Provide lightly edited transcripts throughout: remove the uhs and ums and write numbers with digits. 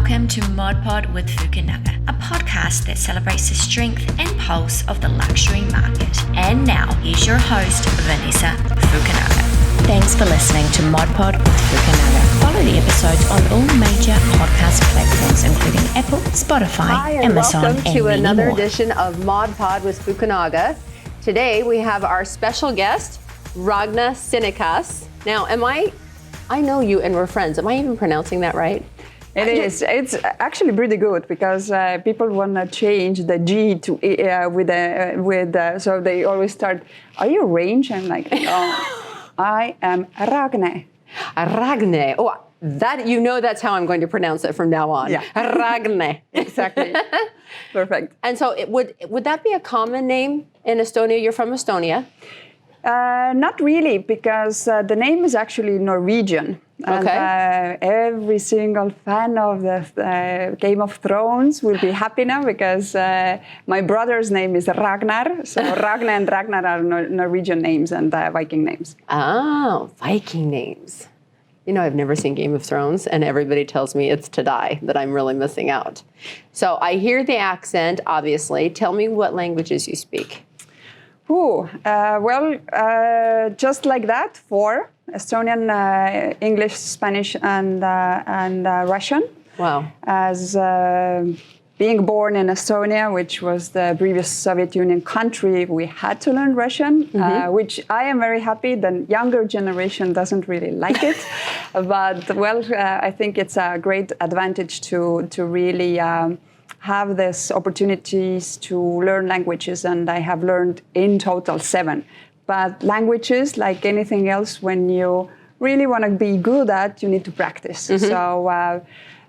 Welcome to Mod Pod with Fukunaga, a podcast that celebrates the strength and pulse of the luxury market. And now, here's your host, Vanessa Fukunaga. Thanks for listening to Mod Pod with Fukunaga. Follow the episodes on all major podcast platforms, including Apple, Spotify, Hi, and Amazon, welcome and to many another more. edition of Mod Pod with Fukunaga. Today we have our special guest, Ragne Sinikas. Now, I know you and we're friends. Am I even pronouncing that right? It is. It's actually pretty good because people want to change the G to so they always start. Are you Range? I'm like, oh, I am Ragne. Ragne. Oh, that's how I'm going to pronounce it from now on. Yeah. Ragne. Exactly. Perfect. And so, would that be a common name in Estonia? You're from Estonia. Not really, because the name is actually Norwegian. Okay. And every single fan of the Game of Thrones will be happy now because my brother's name is Ragnar. So Ragne and Ragnar are Norwegian names and Viking names. Oh, Viking names. You know, I've never seen Game of Thrones, and everybody tells me it's to die, that I'm really missing out. So I hear the accent, obviously. Tell me what languages you speak. Just like that, 4: Estonian, English, Spanish, and Russian. Wow. As being born in Estonia, which was the previous Soviet Union country, we had to learn Russian, which I am very happy. The younger generation doesn't really like it, but I think it's a great advantage to really have these opportunities to learn languages, and I have learned in total 7. But languages, like anything else, when you really want to be good at, you need to practice.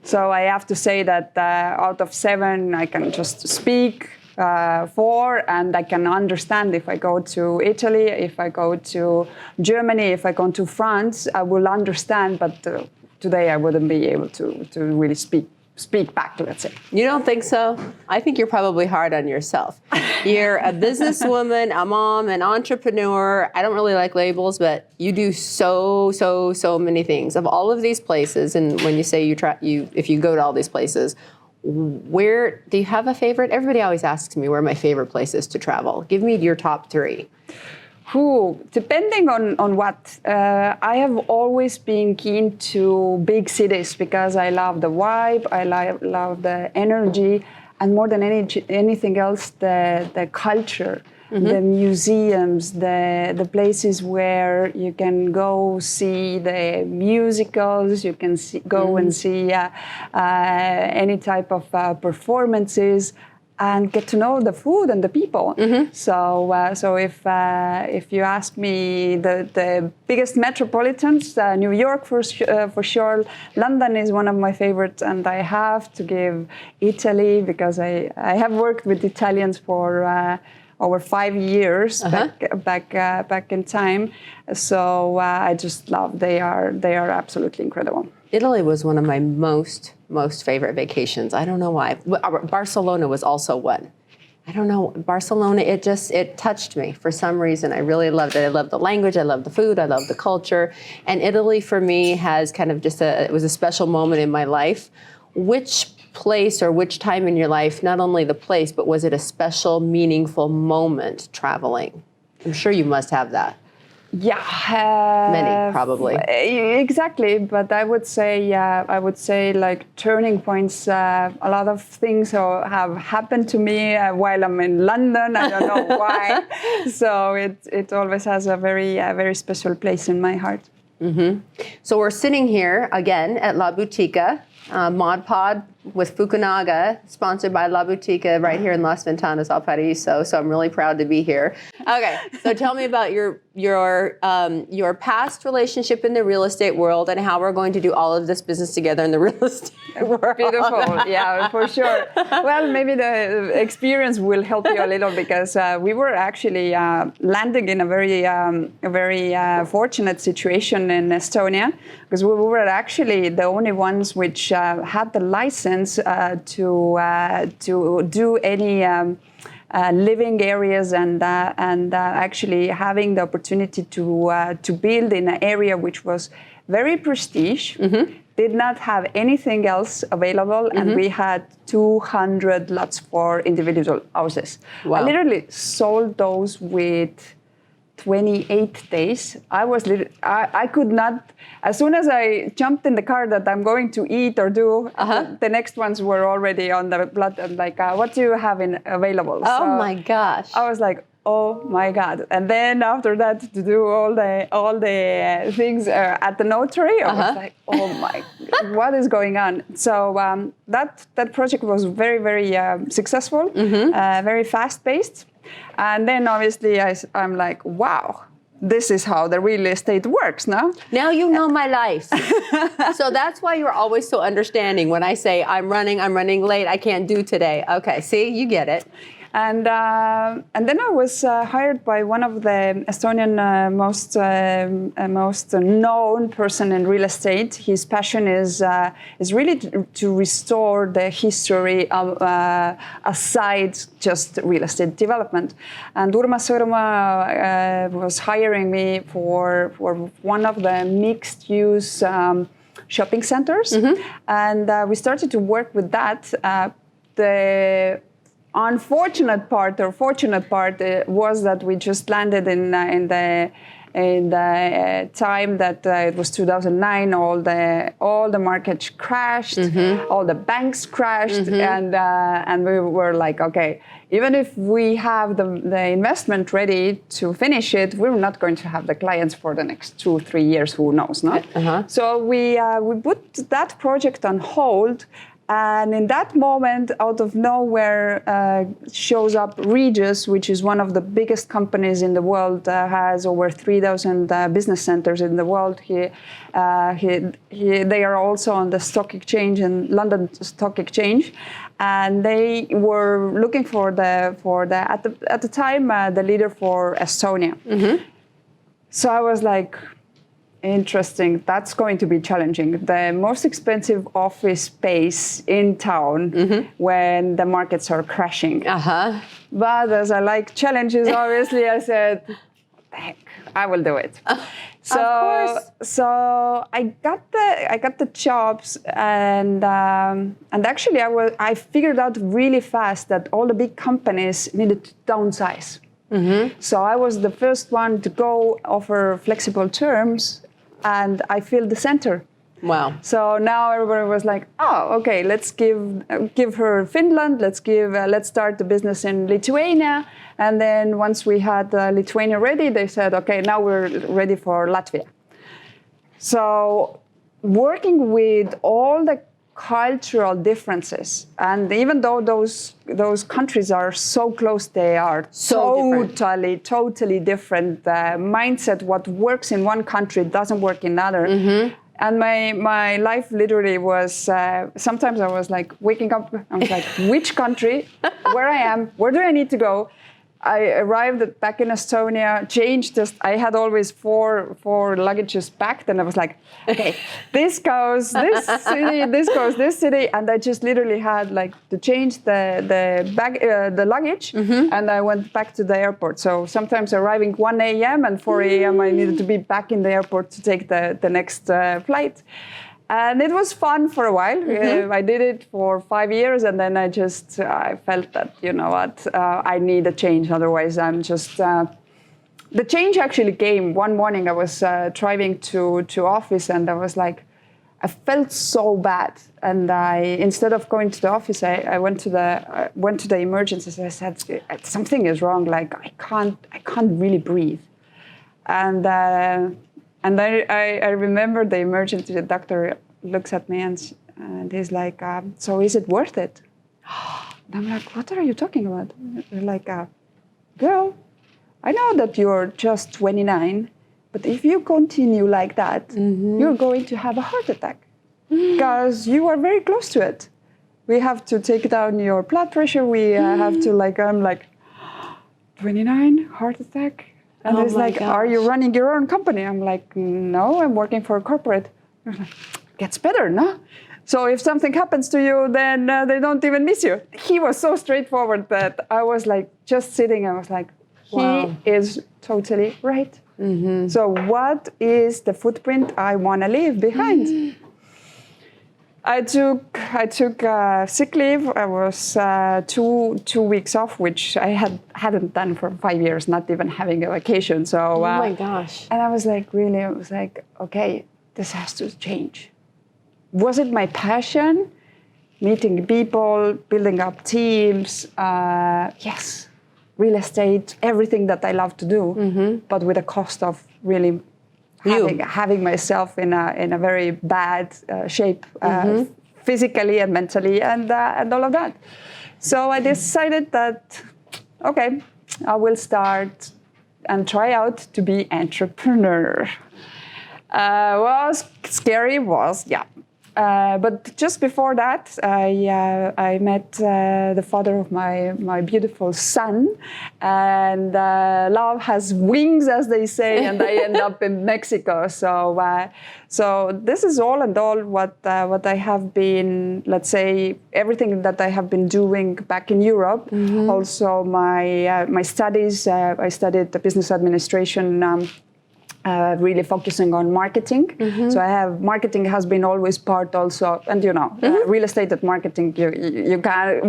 So I have to say that out of 7, I can just speak 4, and I can understand. If I go to Italy, if I go to Germany, if I go to France, I will understand, but today I wouldn't be able to really speak back, let's say. You don't think so? I think you're probably hard on yourself. You're a businesswoman, a mom, an entrepreneur. I don't really like labels, but you do so many things. Of all of these places, and when you say if you go to all these places, where do you have a favorite? Everybody always asks me where my favorite place is to travel. Give me your top 3. Depending on what, I have always been keen to big cities because I love the vibe, I love the energy, and more than anything else, the culture, the museums, the places where you can go see the musicals, you can go and see any type of performances, and get to know the food and the people. So if you ask me the biggest metropolitans, New York for sure, London is one of my favorites, and I have to give Italy because I have worked with Italians for over 5 years back in time. So I just love. They are absolutely incredible. Italy was one of my most favorite vacations. I don't know why. Barcelona was also one. I don't know. Barcelona, it touched me for some reason. I really loved it. I love the language. I love the food. I love the culture. And Italy for me has kind of it was a special moment in my life. Which place or which time in your life, not only the place, but was it a special, meaningful moment traveling? I'm sure you must have that. Yeah, many probably. Exactly, but I would say like turning points. A lot of things have happened to me while I'm in London. I don't know why. So it always has a very special place in my heart. So we're sitting here again at La Boutica, Mod Pod with Fukunaga, sponsored by La Boutica right here in Las Ventanas al Paraíso. So I'm really proud to be here. Okay, so tell me about your past relationship in the real estate world and how we're going to do all of this business together in the real estate world. Beautiful, yeah, for sure. Well, maybe the experience will help you a little because we were actually landing in a very fortunate situation in Estonia because we were actually the only ones which had the license to do any living areas and actually having the opportunity to build in an area which was very prestige, did not have anything else available, and we had 200 lots for individual houses. Wow. I literally sold those with 28 days. I could not, as soon as I jumped in the car that I'm going to eat or do, the next ones were already on the blood. I'm like, what do you have available? Oh my gosh. I was like, oh my God. And then after that, to do all the things at the notary, I was like, oh my, what is going on? So that project was very, very successful, very fast-paced. And then obviously I'm like, wow, this is how the real estate works, no? Now you know my life. So that's why you're always so understanding when I say I'm running late, I can't do today. Okay, see, you get it. And then I was hired by one of the Estonian most known person in real estate. His passion is really to restore the history of aside just real estate development. And Urmas Sõõrumaa was hiring me for one of the mixed-use shopping centers, and we started to work with that. The unfortunate part or fortunate part was that we just landed in the time that it was 2009. All the markets crashed, all the banks crashed, and we were like, okay, even if we have the investment ready to finish it, we're not going to have the clients for the next 2-3 years. Who knows, no? So we put that project on hold. And in that moment, out of nowhere, shows up Regus, which is one of the biggest companies in the world, has over 3,000 business centers in the world. They are also on the stock exchange and London Stock Exchange, and they were looking for at the time the leader for Estonia. So I was like, interesting. That's going to be challenging. The most expensive office space in town when the markets are crashing. But as I like challenges, obviously, I said, heck, I will do it. So, of course. So I got the jobs, and actually I figured out really fast that all the big companies needed to downsize. So I was the first one to go offer flexible terms, and I filled the center. Wow. So now everybody was like, oh, okay, let's give her Finland, let's start the business in Lithuania. And then once we had Lithuania ready, they said, okay, now we're ready for Latvia. So working with all the cultural differences, and even though those countries are so close, they are totally different. The mindset, what works in one country doesn't work in another. And my life literally was, sometimes I was like waking up, I was like, which country, where I am, where do I need to go? I arrived back in Estonia, changed just, I had always four luggages packed, and I was like, okay, this goes this city, this goes this city, and I just literally had like to change the luggage, and I went back to the airport. So sometimes arriving 1 a.m. and 4 a.m. I needed to be back in the airport to take the next flight. And it was fun for a while. I did it for 5 years, and then I felt that, you know what, I need a change. Otherwise, I'm just... the change actually came one morning. I was driving to office, and I was like, I felt so bad. And instead of going to the office, I went to the emergencies. I said, something is wrong. Like, I can't really breathe. And I remember the emergency doctor looks at me and he's like, so is it worth it? And I'm like, what are you talking about? They're like, girl, I know that you're just 29, but if you continue like that, you're going to have a heart attack because you are very close to it. We have to take down your blood pressure. We have to I'm like, 29, heart attack? And he's like, are you running your own company? I'm like, no, I'm working for a corporate. Gets better, no? So if something happens to you, then they don't even miss you. He was so straightforward that I was like, just sitting, I was like, he is totally right. So what is the footprint I want to leave behind? I took sick leave. I was two weeks off, which I hadn't done for 5 years, not even having a vacation. So oh my gosh! And I was like, okay, this has to change. Was it my passion? Meeting people, building up teams. Yes, real estate, everything that I love to do, but with a cost of really having myself in a very bad shape, physically and mentally, and all of that. So I decided that, okay, I will start and try out to be entrepreneur. Was scary, yeah. But just before that, I met the father of my beautiful son, and love has wings, as they say, and I end up in Mexico. So this is all and all what I have been, let's say, everything that I have been doing back in Europe. Also, my studies. I studied the business administration. Really focusing on marketing. So marketing has been always part also, and real estate and marketing,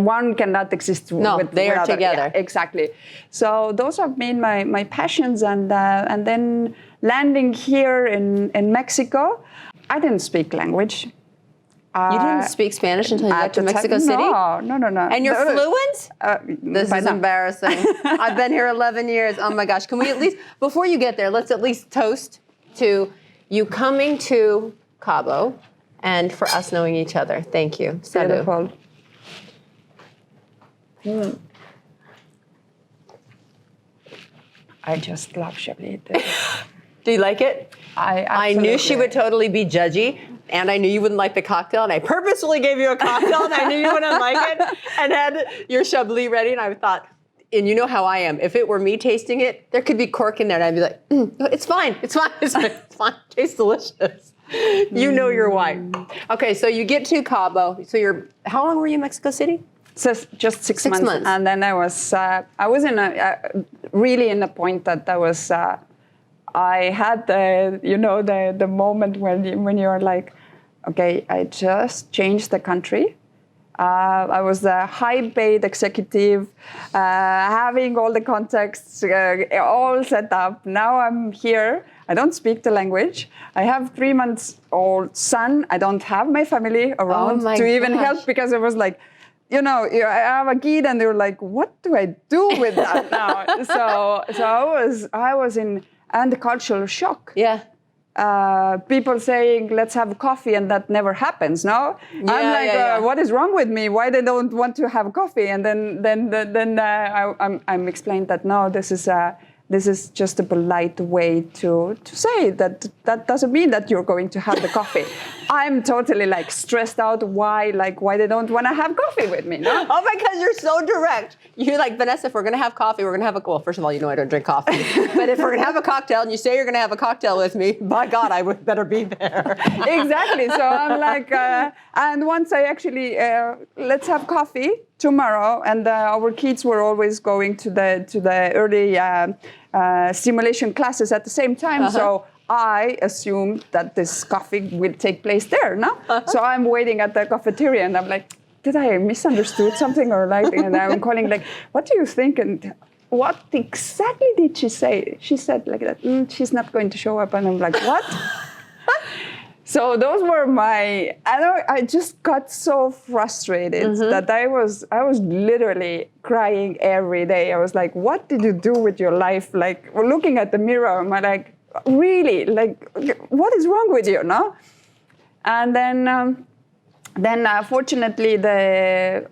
one cannot exist without they are together. Yeah, exactly. So those have been my passions, and then landing here in Mexico, I didn't speak language. You didn't speak Spanish until you got to Mexico City? No. And you're fluent? This is embarrassing. I've been here 11 years. Oh my gosh. Can we at least, before you get there, let's at least toast to you coming to Cabo and for us knowing each other. Thank you. Beautiful. I just love Chablis. Do you like it? I knew she would totally be judgy, and I knew you wouldn't like the cocktail, and I purposefully gave you a cocktail, and I knew you wouldn't like it, and had your Chablis ready, and I thought, and you know how I am, if it were me tasting it, there could be cork in there, and I'd be like, it's fine, it's tastes delicious. You know your wine. Okay, so you get to Cabo, so how long were you in Mexico City? So just six months. And then I was really in a point that I had the moment when you're like, okay, I just changed the country. I was the high-paid executive, having all the contacts all set up. Now I'm here. I don't speak the language. I have 3-month-old son. I don't have my family around to even help, because it was like, I have a kid, and they're like, what do I do with that now? So I was in the cultural shock. Yeah. People saying, let's have coffee, and that never happens, no? Yeah, I'm like, what is wrong with me? Why they don't want to have coffee? And then I'm explained that, no, this is just a polite way to say that doesn't mean that you're going to have the coffee. I'm totally like stressed out. Why they don't want to have coffee with me? No? Oh, because you're so direct. You're like, Vanessa, if we're going to have coffee, we're going to have well, first of all, I don't drink coffee. But if we're going to have a cocktail and you say you're going to have a cocktail with me, by God, I would better be there. Exactly. So I'm like, and once I actually, let's have coffee tomorrow. And our kids were always going to the early stimulation classes at the same time. So I assumed that this coffee will take place there, no? So I'm waiting at the cafeteria, and I'm like, did I misunderstood something, or like? And I'm calling like, what do you think? And what exactly did she say? She said like that. She's not going to show up, and I'm like, what? So those were I just got so frustrated that I was literally crying every day. I was like, what did you do with your life? Like, looking at the mirror, I'm like, really? Like, what is wrong with you, no? And then fortunately,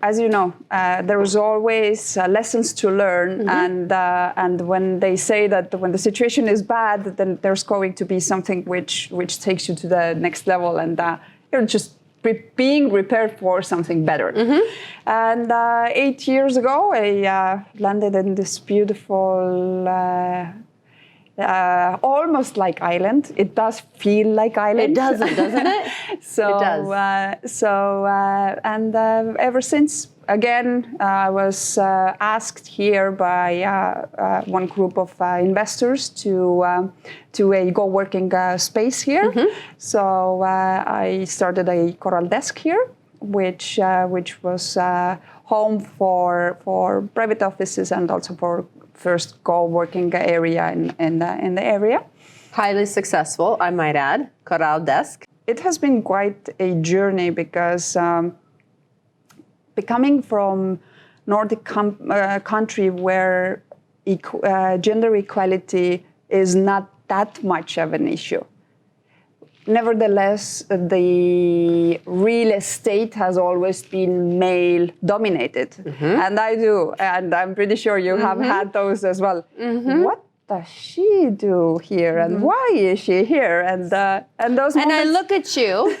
as you know, there was always lessons to learn, and when they say that when the situation is bad, then there's going to be something which takes you to the next level, and you're just being prepared for something better. And 8 years ago, I landed in this beautiful almost like island. It does feel like island. It doesn't it? So, it does. And ever since, again, I was asked here by one group of investors to a co-working space here. So I started a coral desk here, which was home for private offices and also for first co-working area in the area. Highly successful, I might add, Coral Desk. It has been quite a journey because coming from Nordic country where gender equality is not that much of an issue. Nevertheless, the real estate has always been male-dominated, and I'm pretty sure you have had those as well. What does she do here, and why is she here? And those. And I look at you,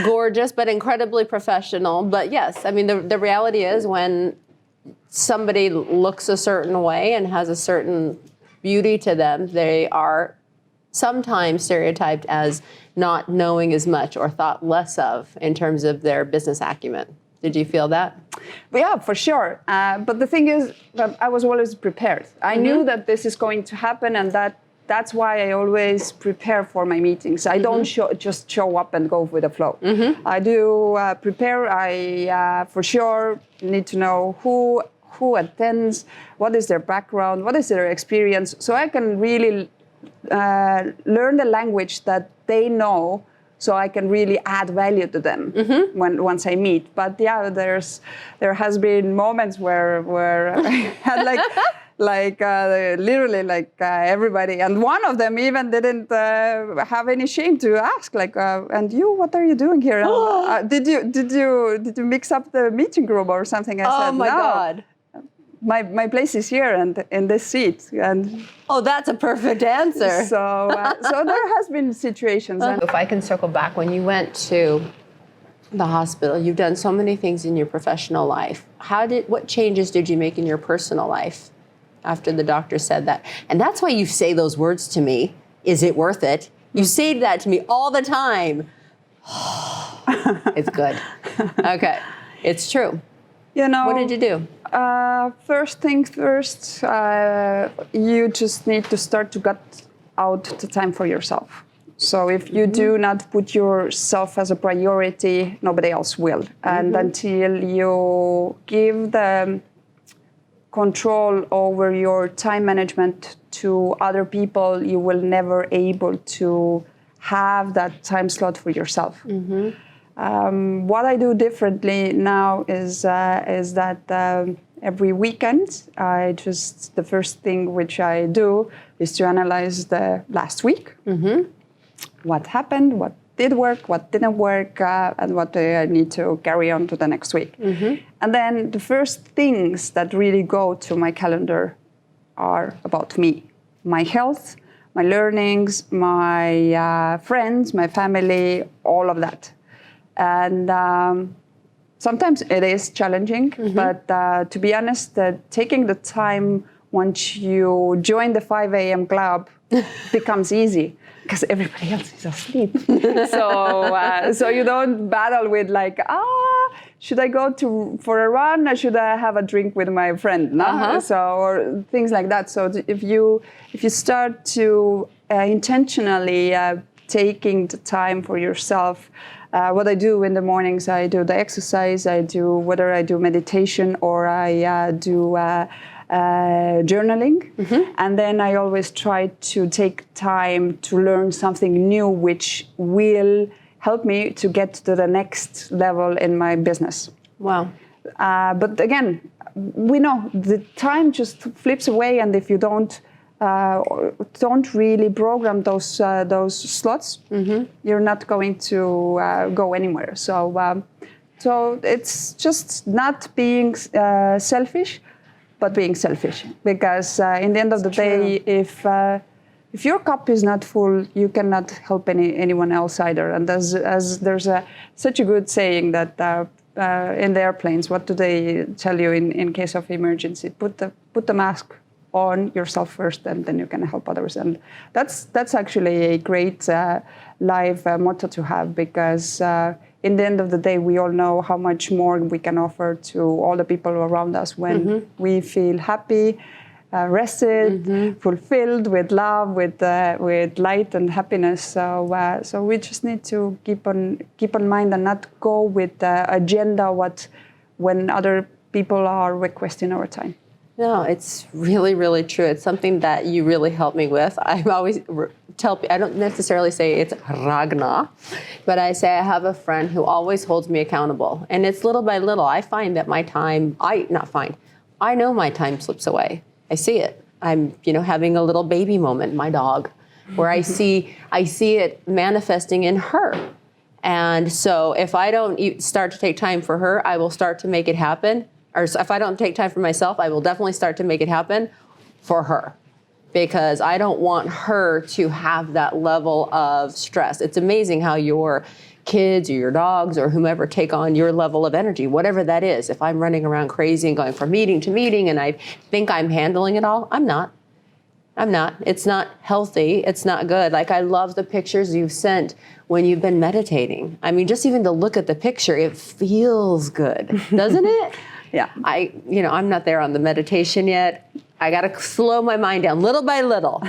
gorgeous but incredibly professional. But yes, I mean the reality is when somebody looks a certain way and has a certain beauty to them, they are sometimes stereotyped as not knowing as much or thought less of in terms of their business acumen. Did you feel that? Yeah, for sure. But the thing is that I was always prepared. I knew that this is going to happen, and that's why I always prepare for my meetings. I don't just show up and go with the flow. I do prepare. I for sure need to know who attends, what is their background, what is their experience, so I can really learn the language that they know, so I can really add value to them once I meet. But yeah, there has been moments where I had literally everybody, and one of them even didn't have any shame to ask, and you, what are you doing here? Did you mix up the meeting room or something? I said, oh my no. God. My place is here and in this seat. And oh, that's a perfect answer. So there has been situations. If I can circle back, when you went to the hospital, you've done so many things in your professional life. What changes did you make in your personal life after the doctor said that? And that's why you say those words to me. Is it worth it? You say that to me all the time. It's good. Okay, it's true. What did you do? First things first, you just need to start to get out the time for yourself. So if you do not put yourself as a priority, nobody else will. And until you give the control over your time management to other people, you will never able to have that time slot for yourself. What I do differently now is that every weekend, the first thing which I do is to analyze the last week. What happened, what did work, what didn't work, and what I need to carry on to the next week. And then the first things that really go to my calendar are about me, my health, my learnings, my friends, my family, all of that. And sometimes it is challenging, but to be honest, taking the time once you join the 5 a.m. club becomes easy because everybody else is asleep. So you don't battle with should I go for a run or should I have a drink with my friend? No? Or things like that. So if you start to intentionally taking the time for yourself. What I do in the mornings, I do the exercise, whether I do meditation or I do journaling. And then I always try to take time to learn something new, which will help me to get to the next level in my business. Wow. But again, we know the time just flips away, and if you don't really program those slots, you're not going to go anywhere. So it's just not being selfish, but being selfish. Because in the end of the day, if your cup is not full, you cannot help anyone else either. And as there's such a good saying that in the airplanes, what do they tell you in case of emergency? Put the mask on yourself first, and then you can help others. And that's actually a great life motto to have, because in the end of the day, we all know how much more we can offer to all the people around us when we feel happy, rested, fulfilled with love, with light and happiness. So we just need to keep in mind and not go with the agenda when other people are requesting our time. No, it's really, really true. It's something that you really help me with. I always tell people, I don't necessarily say it's Ragna, but I say I have a friend who always holds me accountable. And it's little by little. I find that I know my time slips away. I see it. I'm, having a little baby moment, my dog, where I see it manifesting in her. And so if I don't start to take time for her, I will start to make it happen. Or if I don't take time for myself, I will definitely start to make it happen for her, because I don't want her to have that level of stress. It's amazing how your kids or your dogs or whomever take on your level of energy, whatever that is. If I'm running around crazy and going from meeting to meeting and I think I'm handling it all, I'm not. It's not healthy. It's not good. Like, I love the pictures you've sent when you've been meditating. I mean, just even to look at the picture, it feels good, doesn't it? Yeah. I'm not there on the meditation yet. I got to slow my mind down little by little.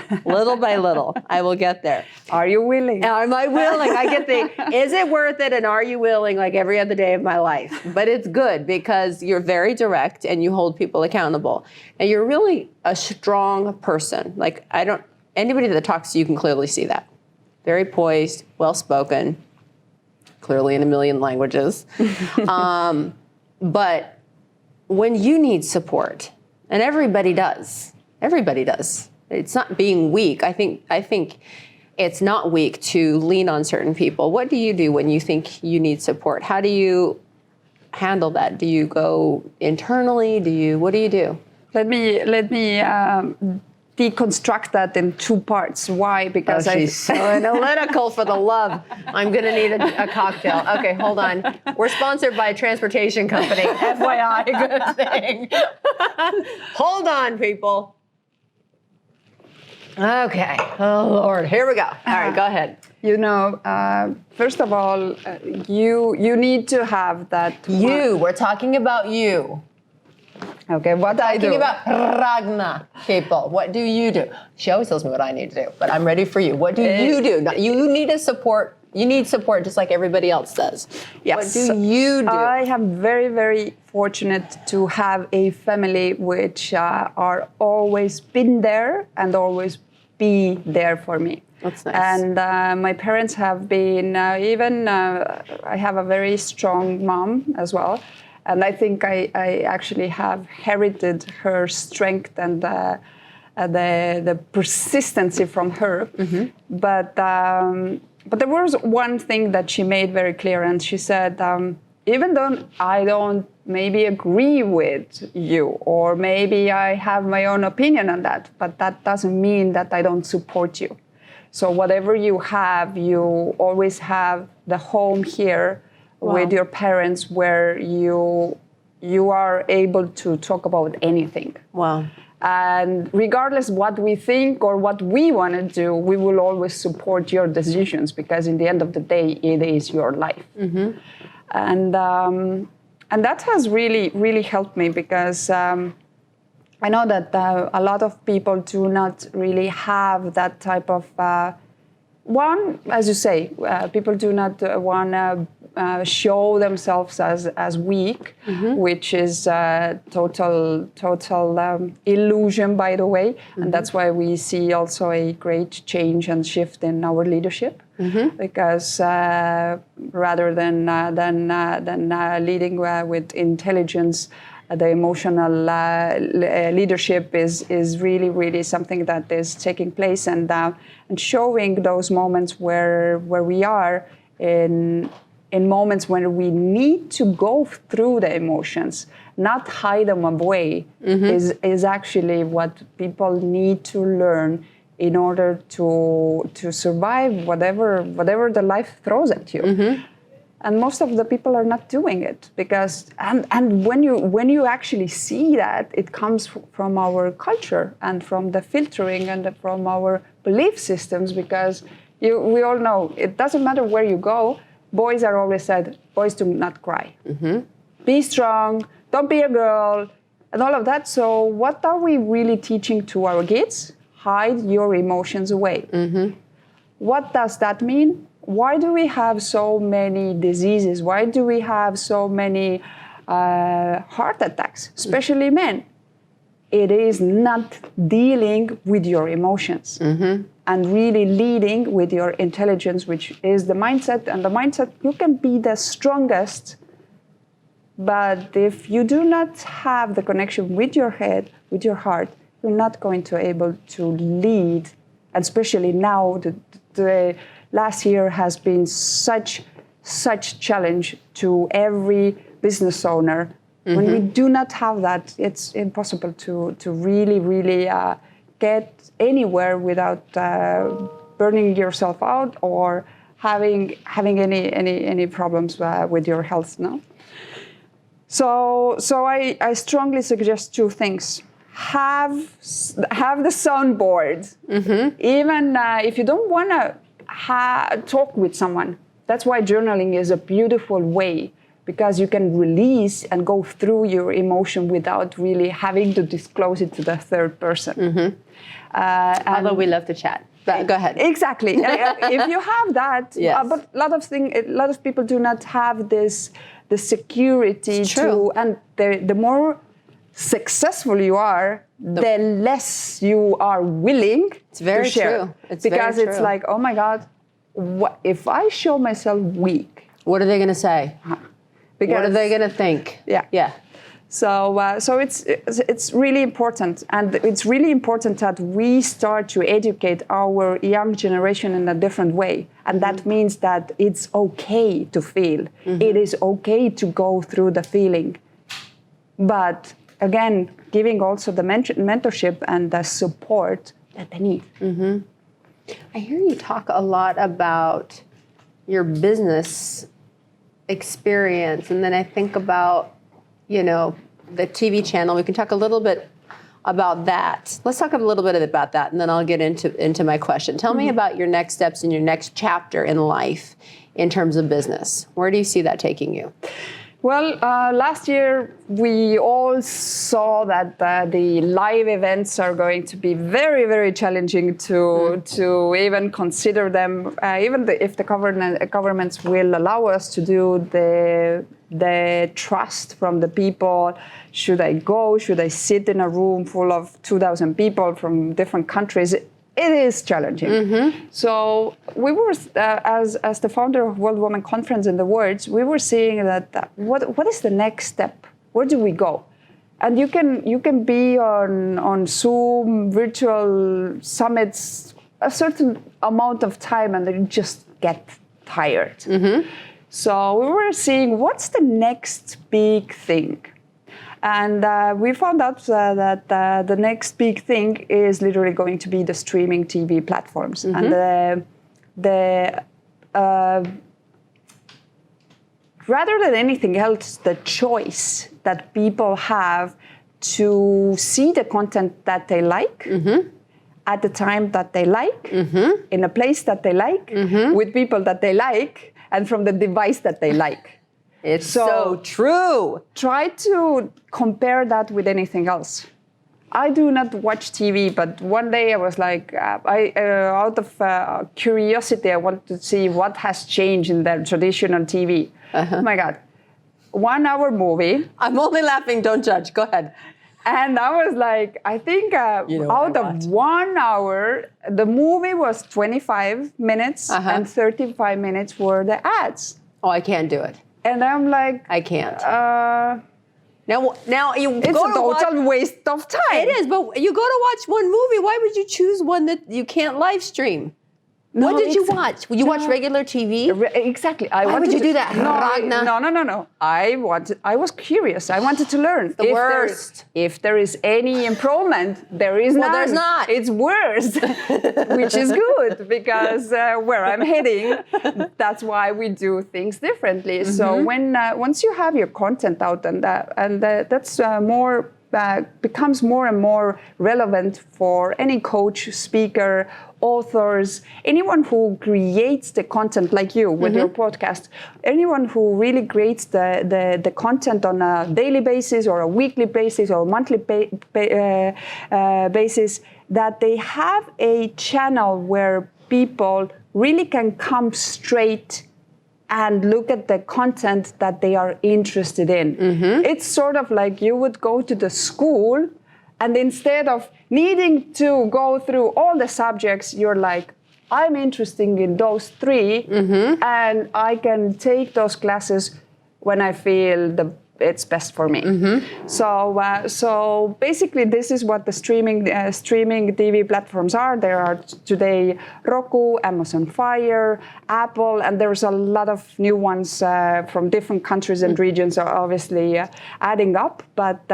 I will get there. Are you willing? Am I willing? I get is it worth it? And are you willing, like every other day of my life? But it's good because you're very direct and you hold people accountable. And you're really a strong person. Like, anybody that talks to you can clearly see that. Very poised, well-spoken, clearly in a million languages. But when you need support, and everybody does. It's not being weak. I think it's not weak to lean on certain people. What do you do when you think you need support? How do you handle that? Do you go internally? What do you do? Let me deconstruct that in two parts. Why? Because she's so analytical, for the love. I'm going to need a cocktail. Okay, hold on. We're sponsored by a transportation company. FYI, good thing. Hold on, people. Okay. Oh, Lord. Here we go. All right, go ahead. First of all, you need to have that. We're talking about you. Okay, what I do. Talking about Ragna, people. What do you do? She always tells me what I need to do, but I'm ready for you. What do you do? You need support. You need support just like everybody else does. Yes. What do you do? I am very, very fortunate to have a family which are always been there and always be there for me. That's nice. And my parents have been, I have a very strong mom as well. And I think I actually have inherited her strength and the persistency from her. Mm-hmm. But there was one thing that she made very clear, and she said, even though I don't maybe agree with you, or maybe I have my own opinion on that, but that doesn't mean that I don't support you. So whatever you have, you always have the home here. Wow. With your parents, where you are able to talk about anything. Wow. And regardless what we think or what we want to do, we will always support your decisions, because in the end of the day, it is your life. Mm-hmm. And that has really, really helped me, because I know that a lot of people do not really have that type of as you say, people do not want to show themselves as weak, mm-hmm. which is total illusion, by the way. Mm-hmm. And that's why we see also a great change and shift in our leadership, mm-hmm. because rather than leading with intelligence, the emotional leadership is really, really something that is taking place, and showing those moments where we are in moments when we need to go through the emotions, not hide them away, mm-hmm. is actually what people need to learn in order to survive whatever the life throws at you. Mm-hmm. And most of the people are not doing it because, and when you actually see that, it comes from our culture and from the filtering and from our belief systems, because we all know it doesn't matter where you go. Boys are always said, boys do not cry. Be strong, don't be a girl, and all of that. So what are we really teaching to our kids? Hide your emotions away. What does that mean? Why do we have so many diseases? Why do we have so many heart attacks, especially men? It is not dealing with your emotions and really leading with your intelligence, which is the mindset. And the mindset, you can be the strongest, but if you do not have the connection with your head, with your heart, you're not going to be able to lead. And especially now, the last year has been such challenge to every business owner. When we do not have that, it's impossible to really get anywhere without burning yourself out or having any problems with your health. No. So I strongly suggest two things. Have the soundboard. Even if you don't want to talk with someone. That's why journaling is a beautiful way, because you can release and go through your emotion without really having to disclose it to the third person. Although we love to chat. But go ahead. Exactly. If you have that, yes. But a lot of people do not have the security to, and the more successful you are, the less you are willing to share. True. It's because very it's true. like, oh my God, what if I show myself weak? What are they going to say? Because, what are they going to think? Yeah. So it's really important, and it's really important that we start to educate our young generation in a different way, and that means that it's okay to feel. It is okay to go through the feeling, but again, giving also the mentorship and the support that they need. I hear you talk a lot about your business experience, and then I think about, the TV channel. We can talk a little bit about that. Let's talk a little bit about that, and then I'll get into my question. Tell me about your next steps in your next chapter in life in terms of business. Where do you see that taking you? Well, last year we all saw that the live events are going to be very, very challenging to even consider them, even if the governments will allow us to do the trust from the people. Should I go? Should I sit in a room full of 2,000 people from different countries? It is challenging. So we were, as the founder of World Women Conference in the Words, we were seeing that what is the next step? Where do we go? And you can be on Zoom, virtual summits, a certain amount of time, and then you just get tired. So we were seeing what's the next big thing. And we found out that the next big thing is literally going to be the streaming TV platforms. And rather than anything else, the choice that people have to see the content that they like, at the time that they like, in a place that they like, with people that they like, and from the device that they like. It's so true. Try to compare that with anything else. I do not watch TV, but one day I was like, out of curiosity, I wanted to see what has changed in the traditional TV. Oh my God. 1 hour movie. I'm only laughing, don't judge. Go ahead. And I was like, I think out of 1 hour, the movie was 25 minutes and 35 minutes were the ads. Oh, I can't do it. And I'm like, I can't. Now you it's go a to total waste of time. It is, but you go to watch one movie. Why would you choose one that you can't live stream? No, What did you watch? You watch regular TV? Exactly. Why would you do that, Ragne? No. I was curious. I wanted to learn. The worst. If there is any improvement, there is none. Well, there's not. It's worse, which is good because where I'm heading, that's why we do things differently. Mm-hmm. So when once you have your content out and that's more. Becomes more and more relevant for any coach, speaker, authors, anyone who creates the content like you with your podcast, anyone who really creates the content on a daily basis or a weekly basis or a monthly basis, that they have a channel where people really can come straight and look at the content that they are interested in. Mm-hmm. It's sort of like you would go to the school and instead of needing to go through all the subjects, you're like, I'm interested in those 3 and I can take those classes when I feel it's best for me. Mm-hmm. So basically, this is what the streaming TV platforms are. There are today Roku, Amazon Fire, Apple, and there's a lot of new ones from different countries and regions are obviously adding up. But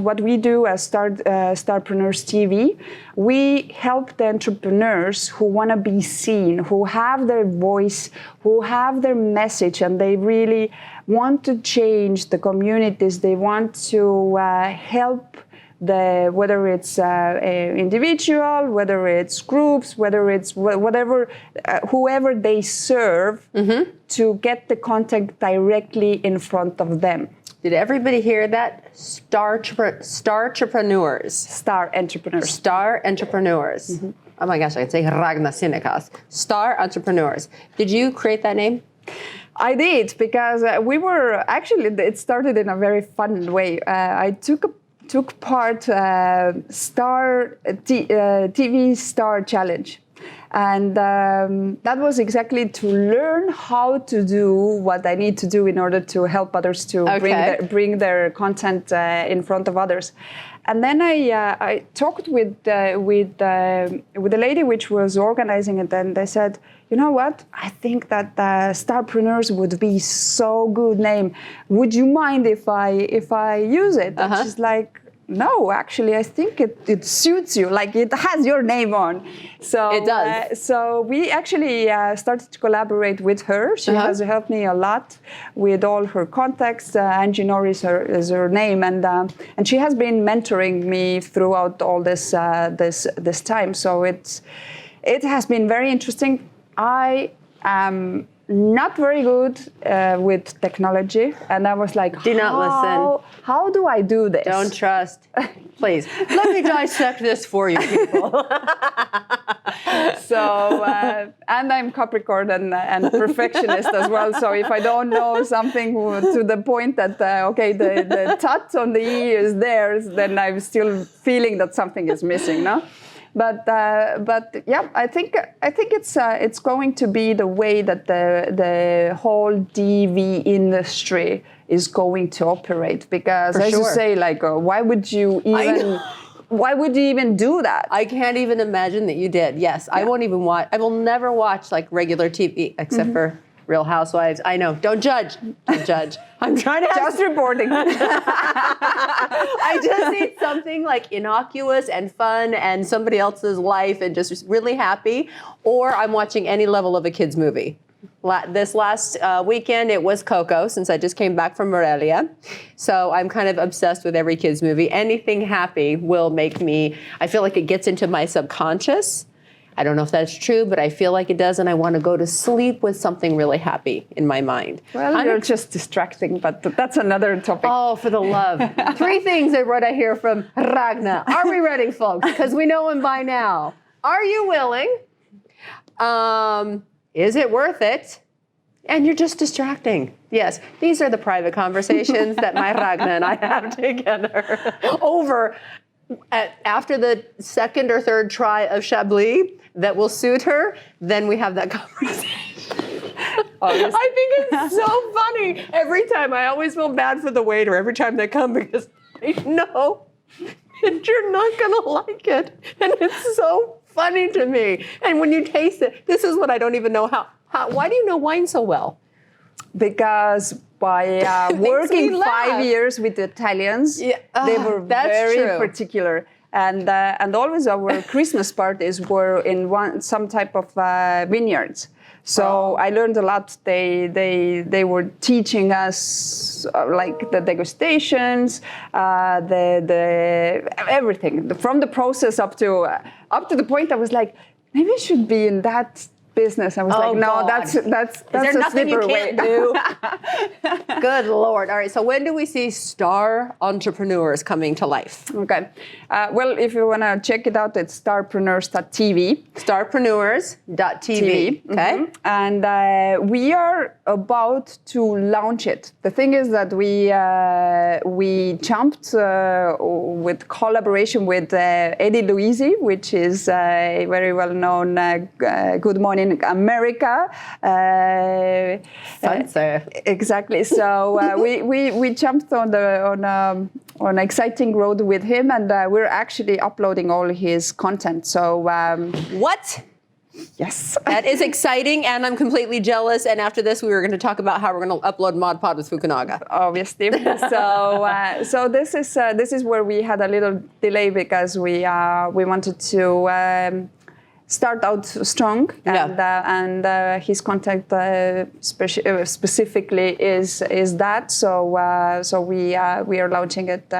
what we do as Starpreneurs TV, we help the entrepreneurs who want to be seen, who have their voice, who have their message, and they really want to change the communities. They want to help whether it's individual, whether it's groups, whether it's whatever, whoever they serve, to get the content directly in front of them. Did everybody hear that? Star entrepreneurs. Star entrepreneurs. Star entrepreneurs. Mm-hmm. Oh my gosh, I could say Ragne Sinikas. Star entrepreneurs. Did you create that name? I did, because we were actually, it started in a very fun way. I took part TV Star Challenge. And that was exactly to learn how to do what I need to do in order to help others to bring their content in front of others. And then I talked with the lady which was organizing it, and they said, you know what? I think that Starpreneurs would be so good name. Would you mind if I use it? And she's like, no, actually, I think it suits you. Like, it has your name on. So it does. So we actually started to collaborate with her. She has helped me a lot with all her contacts. Angie Norris is her name, and she has been mentoring me throughout all this time. So it has been very interesting. I am not very good with technology, and I was like, do not listen. How do I do this? Don't trust. Please, let me dissect this for you, people. So, and I'm Capricorn and perfectionist as well. So if I don't know something to the point that, the touch on the E is there, then I'm still feeling that something is missing, no? But yeah, I think it's going to be the way that the whole DV industry is going to operate, because you say, like, why would you even do that? I can't even imagine that you did. Yes, yeah. I won't even watch. I will never watch like regular TV except for Real Housewives. I know. Don't judge. Don't judge. I'm trying to just reporting. I just need something like innocuous and fun and somebody else's life and just really happy. Or I'm watching any level of a kid's movie. This last weekend, it was Coco, since I just came back from Morelia. So I'm kind of obsessed with every kid's movie. Anything happy will make me, I feel like it gets into my subconscious. I don't know if that's true, but I feel like it does, and I want to go to sleep with something really happy in my mind. Well, you're just distracting, but that's another topic. Oh, for the love. 3 things that what I hear from Ragne. Are we ready, folks? Because we know him by now. Are you willing? Is it worth it? And you're just distracting. Yes, these are the private conversations that my Ragne and I have together over after the second or third try of Chablis that will suit her, then we have that conversation. I think it's so funny. Every time, I always feel bad for the waiter every time they come, because I know that you're not going to like it. And it's so funny to me. And when you taste it, this is what I don't even know how why do you know wine so well? Because by working 5 years with the Italians, they were very particular. And always our Christmas parties were in some type of vineyards. So I learned a lot. They were teaching us like the degustations, the everything from the process up to the point I was like, maybe I should be in that business. I was like, no, that's a slippery way. Do? Good Lord. All right. So when do we see star entrepreneurs coming to life? Okay. Well, if you want to check it out, it's starpreneurs.tv. Starpreneurs.tv. Okay. Mm-hmm. And we are about to launch it. The thing is that we jumped with collaboration with Eddie Luisi, which is a very well-known Good Morning America. Exactly. So we jumped on an exciting road with him, and we're actually uploading all his content. So what? Yes. That is exciting, and I'm completely jealous. And after this, we were going to talk about how we're going to upload Mod Pod with Fukunaga. Obviously. So this is where we had a little delay because we wanted to start out strong, and his contact specifically is that. So we are launching it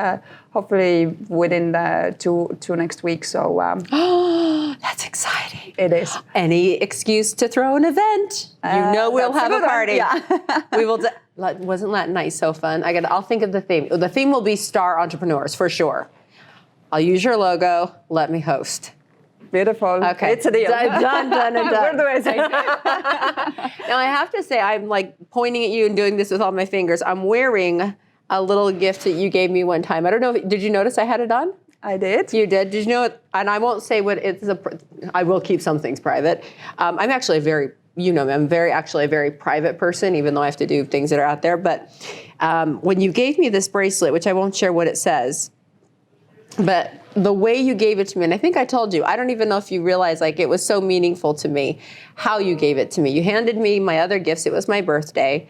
hopefully within two next week. So that's exciting. It is. Any excuse to throw an event? We'll have a party. Yeah. We will. Wasn't that nice? So fun. I'll think of the theme. The theme will be Star Entrepreneurs for sure. I'll use your logo. Let me host. Beautiful. Okay. It's a deal. Done. Where do I say? Now, I have to say, I'm like pointing at you and doing this with all my fingers. I'm wearing a little gift that you gave me one time. I don't know, did you notice I had it on? I did. You did? Did you know it? And I won't say what it's, I will keep some things private. I'm actually I'm actually a very private person, even though I have to do things that are out there. But when you gave me this bracelet, which I won't share what it says, but the way you gave it to me, and I think I told you, I don't even know if you realize, like, it was so meaningful to me how you gave it to me. You handed me my other gifts. It was my birthday,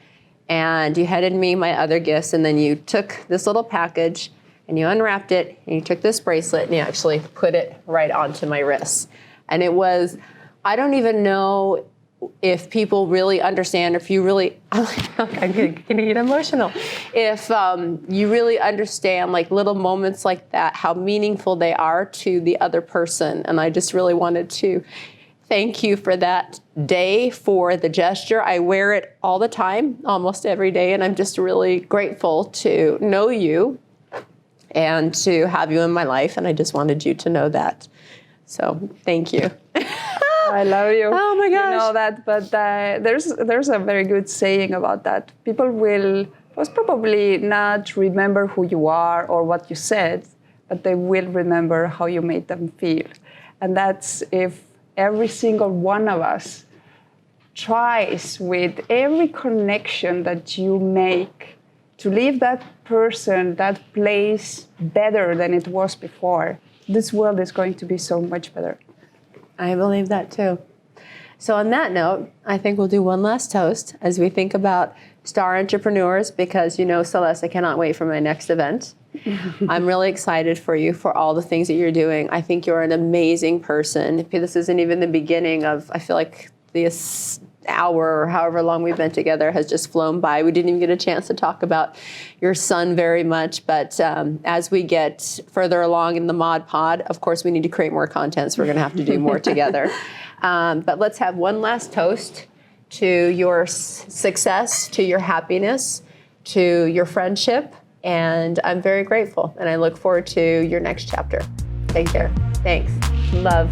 and you handed me my other gifts, and then you took this little package and you unwrapped it, and you took this bracelet and you actually put it right onto my wrist. And it was, I don't even know if people really understand, if you really, I'm gonna get emotional. If you really understand, like, little moments like that, how meaningful they are to the other person. And I just really wanted to thank you for that day, for the gesture. I wear it all the time, almost every day, and I'm just really grateful to know you and to have you in my life. And I just wanted you to know that. So thank you. I love you. Oh my gosh. You know that, but there's a very good saying about that. People will most probably not remember who you are or what you said, but they will remember how you made them feel. And that's if every single one of us tries with every connection that you make to leave that person, that place better than it was before, this world is going to be so much better. I believe that too. So on that note, I think we'll do one last toast as we think about star entrepreneurs, because Celeste, I cannot wait for my next event. I'm really excited for you, for all the things that you're doing. I think you're an amazing person. This isn't even the beginning of, I feel like this hour or however long we've been together has just flown by. We didn't even get a chance to talk about your son very much, but as we get further along in the Mod Pod, of course, we need to create more content, so we're going to have to do more together. But let's have one last toast to your success, to your happiness, to your friendship, and I'm very grateful, and I look forward to your next chapter. Take care. Thanks. Love.